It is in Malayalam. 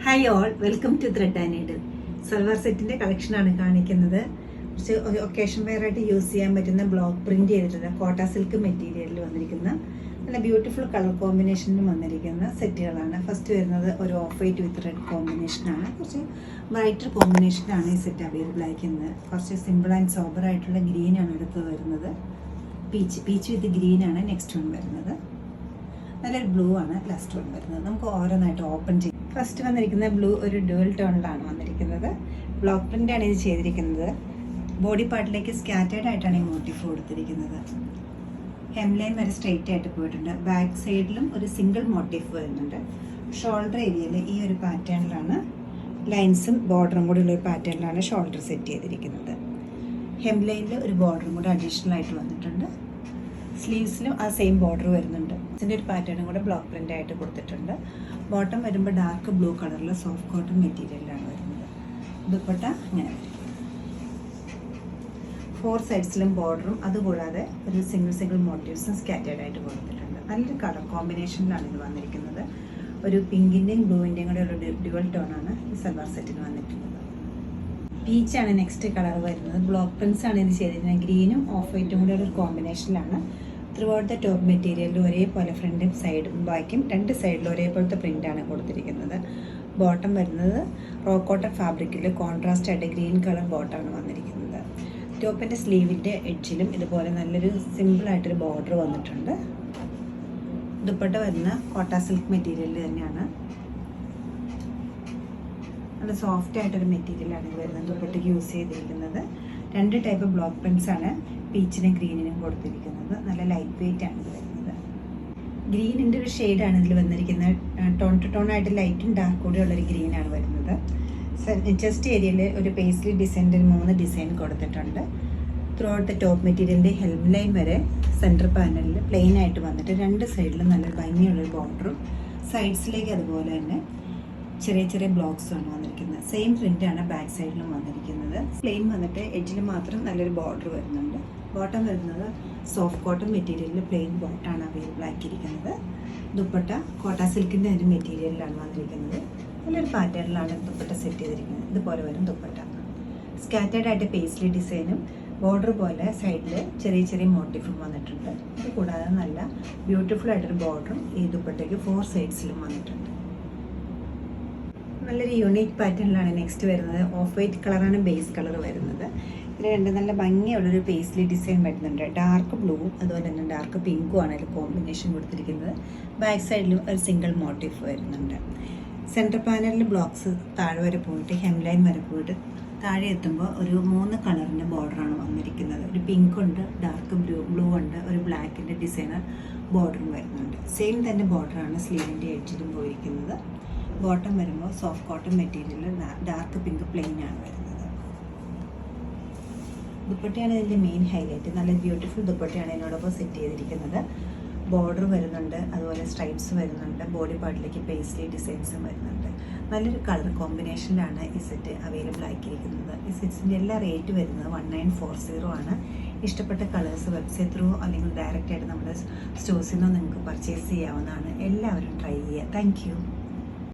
Hi all, welcome to thread and needle. Salwar സെറ്റിൻ്റെ കളക്ഷനാണ് കാണിക്കുന്നത്. കുറച്ച് ഒക്കേഷൻ വെയർ ആയിട്ട് യൂസ് ചെയ്യാൻ പറ്റുന്ന ബ്ലോക്ക് പ്രിന്റ് ചെയ്തിട്ടുള്ള കോട്ട സിൽക്ക് മെറ്റീരിയലിൽ വന്നിരിക്കുന്ന നല്ല ബ്യൂട്ടിഫുൾ കളർ കോമ്പിനേഷനിൽ വന്നിരിക്കുന്ന സെറ്റുകളാണ്. ഫസ്റ്റ് വരുന്നത് ഒരു ഓഫ് വൈറ്റ് വിത്ത് റെഡ് കോമ്പിനേഷനാണ്. കുറച്ച് ബ്രൈറ്റർ കോമ്പിനേഷനാണ് ഈ സെറ്റ് അവൈലബിൾ ആയിരിക്കുന്നത്. കുറച്ച് സിമ്പിൾ ആൻഡ് സോബർ ആയിട്ടുള്ള ഗ്രീനാണ് എടുത്ത് വരുന്നത്. പീച്ച് വിത്ത് ഗ്രീനാണ് നെക്സ്റ്റ് വൺ വരുന്നത്. നല്ലൊരു ബ്ലൂ ആണ് ലാസ്റ്റ് വൺ വരുന്നത്. നമുക്ക് ഓരോന്നായിട്ട് ഓപ്പൺ ചെയ്യും. ഫസ്റ്റ് വന്നിരിക്കുന്ന ബ്ലൂ ഒരു ഡ്യുവൽ ടോണിലാണ് വന്നിരിക്കുന്നത്. ബ്ലോക്ക് പ്രിന്റ് ആണ് ഇത് ചെയ്തിരിക്കുന്നത്. ബോഡി പാർട്ടിലേക്ക് സ്കാറ്റേർഡ് ആയിട്ടാണ് ഈ മോട്ടീഫ് കൊടുത്തിരിക്കുന്നത്. ഹെംലൈൻ വരെ സ്ട്രെയിറ്റ് ആയിട്ട് പോയിട്ടുണ്ട്. ബാക്ക് സൈഡിലും ഒരു സിംഗിൾ മോട്ടീഫ് വരുന്നുണ്ട്. ഷോൾഡർ ഏരിയയിൽ ഈ ഒരു പാറ്റേണിലാണ് ലൈൻസും ബോർഡറും കൂടി ഉള്ള ഒരു പാറ്റേണിലാണ് ഷോൾഡർ സെറ്റ് ചെയ്തിരിക്കുന്നത്. ഹെംലൈനിൽ ഒരു ബോർഡറും കൂടി അഡീഷണൽ ആയിട്ട് വന്നിട്ടുണ്ട്. സ്ലീവ്സിലും ആ സെയിം ബോർഡർ വരുന്നുണ്ട്. ഇതിൻ്റെ ഒരു പാറ്റേണും കൂടെ ബ്ലോക്ക് പ്രിൻ്റ് ആയിട്ട് കൊടുത്തിട്ടുണ്ട്. ബോട്ടം വരുമ്പോൾ ഡാർക്ക് ബ്ലൂ കളറിൽ സോഫ്റ്റ് കോട്ടൺ മെറ്റീരിയലാണ് വരുന്നത്. ദുപ്പട്ട ഇങ്ങനെ വരും. 4 സൈഡ്സിലും ബോർഡറും അതുകൂടാതെ ഒരു സിംഗിൾ മോട്ടീവ്സും സ്കാറ്റേർഡ് ആയിട്ട് കൊടുത്തിട്ടുണ്ട്. നല്ലൊരു കളർ കോമ്പിനേഷനിലാണ് ഇത് വന്നിരിക്കുന്നത്. ഒരു പിങ്കിൻ്റെയും ബ്ലൂവിൻ്റെയും കൂടെ ഒരു ഡ്യുവൽ ടോണാണ് ഈ സൽവാർ സെറ്റിന് വന്നിട്ടുള്ളത്. പീച്ചാണ് നെക്സ്റ്റ് കളർ വരുന്നത്. ബ്ലോക്ക് പ്രിൻസ് ആണ് ഇത് ചെയ്തിരിക്കുന്നത്. ഗ്രീനും ഓഫ് വൈറ്റും കൂടെ ഒരു കോമ്പിനേഷനിലാണ്. ത്രൂ ഔട്ട് ദ ടോപ്പ് മെറ്റീരിയലിൽ ഒരേപോലെ ഫ്രണ്ടും സൈഡും ബാക്കും 2 സൈഡിലും ഒരേപോലത്തെ പ്രിൻ്റാണ് കൊടുത്തിരിക്കുന്നത്. ബോട്ടം വരുന്നത് റോ കോട്ടൺ ഫാബ്രിക്കിൽ കോൺട്രാസ്റ്റ് ആയിട്ട് ഗ്രീൻ കളർ ബോട്ടമാണ് വന്നിരിക്കുന്നത്. ടോപ്പിൻ്റെ സ്ലീവിൻ്റെ എഡ്ജിലും ഇതുപോലെ നല്ലൊരു സിമ്പിളായിട്ടൊരു ബോർഡർ വന്നിട്ടുണ്ട്. ദുപ്പട്ട വരുന്ന കോട്ട സിൽക്ക് മെറ്റീരിയലിൽ തന്നെയാണ്. നല്ല സോഫ്റ്റ് ആയിട്ടൊരു മെറ്റീരിയലാണ് ഇത് വരുന്നത്. ദുപ്പട്ടയ്ക്ക് യൂസ് ചെയ്തിരിക്കുന്നത് 2 ടൈപ്പ് ബ്ലോക്ക് പ്രിൻസ് ആണ് പീച്ചിനും ഗ്രീനിനും കൊടുത്തിരിക്കുന്നത്. നല്ല ലൈറ്റ് വെയിറ്റ് ആണ് ഇത് വരുന്നത്. ഗ്രീനിൻ്റെ ഒരു ഷെയ്ഡാണ് ഇതിൽ വന്നിരിക്കുന്നത്. ടോൺ ടു ടോൺ ആയിട്ട് ലൈറ്റും ഡാർക്ക് കൂടെ ഉള്ളൊരു ഗ്രീനാണ് വരുന്നത്. ചെസ്റ്റ് ഏരിയയിൽ ഒരു പേസ്ലി ഡിസൈനിൻ്റെ 3 ഡിസൈൻ കൊടുത്തിട്ടുണ്ട്. ത്രൂ ഔട്ട് ദ ടോപ്പ് മെറ്റീരിയലിൻ്റെ ഹെൽം ലൈൻ വരെ സെൻറ്റർ പാനലിൽ പ്ലെയിൻ ആയിട്ട് വന്നിട്ട് 2 സൈഡിലും നല്ല ഭംഗിയുള്ളൊരു ബോർഡറും സൈഡ്സിലേക്ക് അതുപോലെ തന്നെ ചെറിയ ബ്ലോക്സാണ് വന്നിരിക്കുന്നത്. സെയിം പ്രിൻ്റാണ് ബാക്ക് സൈഡിലും വന്നിരിക്കുന്നത്. പ്ലെയിൻ വന്നിട്ട് എഡ്ജിൽ മാത്രം നല്ലൊരു ബോർഡർ വരുന്നുണ്ട്. ബോട്ടം വരുന്നത് സോഫ്റ്റ് കോട്ടൺ മെറ്റീരിയലിൽ പ്ലെയിൻ ബോട്ടാണ് അവൈലബിൾ ആക്കിയിരിക്കുന്നത്. ദുപ്പട്ട കോട്ട സിൽക്കിൻ്റെ ഒരു മെറ്റീരിയലിലാണ് വന്നിരിക്കുന്നത്. നല്ലൊരു പാറ്റേണിലാണ് ദുപ്പട്ട സെറ്റ് ചെയ്തിരിക്കുന്നത്. ഇതുപോലെ വരും ദുപ്പട്ട. സ്കാറ്റേർഡ് ആയിട്ട് പേസ്ലി ഡിസൈനും ബോർഡർ പോലെ സൈഡിൽ ചെറിയ മോട്ടീഫും വന്നിട്ടുണ്ട്. ഇത് കൂടാതെ നല്ല ബ്യൂട്ടിഫുൾ ആയിട്ടൊരു ബോർഡറും ഈ ദുപ്പട്ടയ്ക്ക് 4 സൈഡ്സിലും വന്നിട്ടുണ്ട്. നല്ലൊരു യൂണീക്ക് പാറ്റേണിലാണ് നെക്സ്റ്റ് വരുന്നത്. ഓഫ് വൈറ്റ് കളറാണ് ബേസ് കളർ വരുന്നത്. ഇതിൽ 2 നല്ല ഭംഗിയുള്ളൊരു പേസ്ലി ഡിസൈൻ വരുന്നുണ്ട്. ഡാർക്ക് ബ്ലൂവും അതുപോലെ തന്നെ ഡാർക്ക് പിങ്കും ആണ് ഇതിൽ കോമ്പിനേഷൻ കൊടുത്തിരിക്കുന്നത്. ബാക്ക് സൈഡിലും ഒരു സിംഗിൾ മോട്ടീഫ് വരുന്നുണ്ട്. സെൻറ്റർ പാനലിൽ ബ്ലോക്സ് താഴെ വരെ പോയിട്ട് ഹെംലൈൻ വരെ പോയിട്ട് താഴെ എത്തുമ്പോൾ ഒരു 3 കളറിൻ്റെ ബോർഡറാണ് വന്നിരിക്കുന്നത്. ഒരു പിങ്ക് ഉണ്ട്, ഡാർക്ക് ബ്ലൂ ഉണ്ട്, ഒരു ബ്ലാക്കിൻ്റെ ഡിസൈനർ ബോർഡറും വരുന്നുണ്ട്. സെയിം തന്നെ ബോർഡറാണ് സ്ലീവിൻ്റെ എഡ്ജിലും പോയിരിക്കുന്നത്. ബോട്ടം വരുമ്പോൾ soft cotton material dark pink plain ആണ് വരുന്നത്. ദുപ്പട്ടയാണ് ഇതിൻ്റെ മെയിൻ ഹൈലൈറ്റ്. നല്ല ബ്യൂട്ടിഫുൾ ദുപ്പട്ടയാണ് ഇതിനോടൊപ്പം സെറ്റ് ചെയ്തിരിക്കുന്നത്. ബോർഡർ വരുന്നുണ്ട്, അതുപോലെ സ്ട്രൈപ്സ് വരുന്നുണ്ട്. ബോഡി പാർട്ടിലേക്ക് പേസ്ലി ഡിസൈൻസും വരുന്നുണ്ട്. നല്ലൊരു കളർ കോമ്പിനേഷനിലാണ് ഈ സെറ്റ് അവൈലബിൾ ആക്കിയിരിക്കുന്നത്. ഈ സെറ്റ്സിൻ്റെ എല്ലാ റേറ്റ് വരുന്നത് 1940 ആണ്. ഇഷ്ടപ്പെട്ട കളേഴ്സ് വെബ്സൈറ്റ് ത്രൂ അല്ലെങ്കിൽ ഡയറക്റ്റായിട്ട് നമ്മുടെ സ്റ്റോഴ്സിൽ നിന്ന് നിങ്ങൾക്ക് പർച്ചേസ് ചെയ്യാവുന്നതാണ്. എല്ലാവരും ട്രൈ ചെയ്യുക. Thank you.